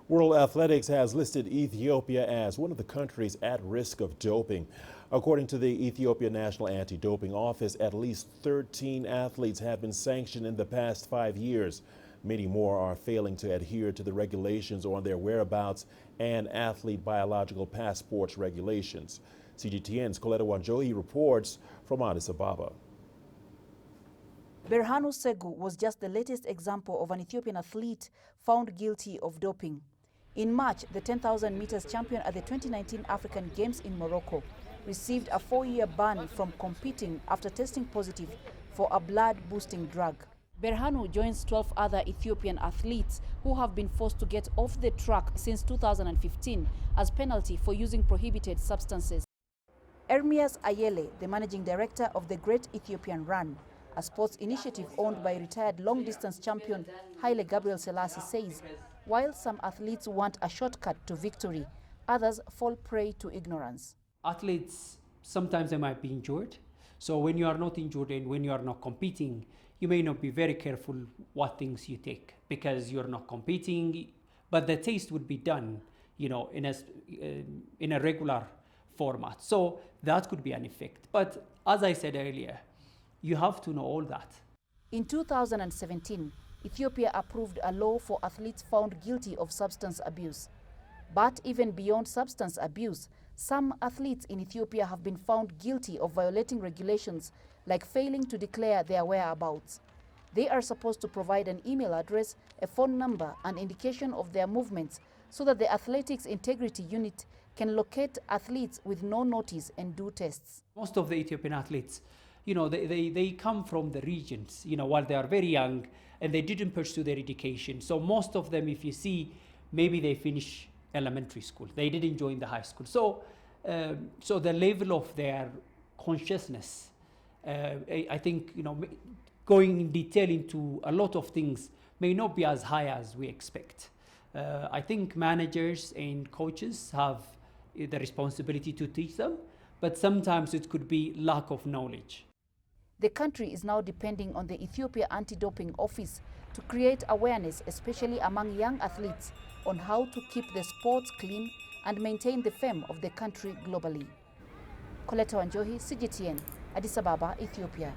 World Athletics has listed Ethiopia as one of the countries at risk of doping. According to the Ethiopia National Anti-Doping Office, at least 13 athletes have been sanctioned in the past 5 years. Many more are failing to adhere to the regulations on their whereabouts and athlete biological passports regulations. CGTN's Coletta Wanjohi reports from Addis Ababa. Berhanu Segu was just the latest example of an Ethiopian athlete found guilty of doping. In March, the 10,000 meters champion at the 2019 African Games in Morocco received a 4-year ban from competing after testing positive for a blood-boosting drug. Berhanu joins 12 other Ethiopian athletes who have been forced to get off the track since 2015 as penalty for using prohibited substances. Ermias Ayele, the managing director of the Great Ethiopian Run, a sports initiative owned by retired long-distance champion Haile Gabriel Selassie, says while some athletes want a shortcut to victory, others fall prey to ignorance. Athletes, sometimes they might be injured. So when you are not injured and when you are not competing, you may not be very careful what things you take because you're not competing, but the test would be done, in a regular format. So that could be an effect. But as I said earlier, you have to know all that. In 2017, Ethiopia approved a law for athletes found guilty of substance abuse. But even beyond substance abuse, some athletes in Ethiopia have been found guilty of violating regulations like failing to declare their whereabouts. They are supposed to provide an email address, a phone number, and indication of their movements so that the Athletics Integrity Unit can locate athletes with no notice and do tests. Most of the Ethiopian athletes, they come from the regions, while they are very young and they didn't pursue their education. So most of them, if you see, maybe they finish elementary school. They didn't join the high school. So the level of their consciousness, I think, going in detail into a lot of things may not be as high as we expect. I think managers and coaches have the responsibility to teach them, but sometimes it could be lack of knowledge. The country is now depending on the Ethiopia Anti-Doping Office to create awareness, especially among young athletes, on how to keep the sports clean and maintain the fame of the country globally. Coletta Wanjohi, CGTN, Addis Ababa, Ethiopia.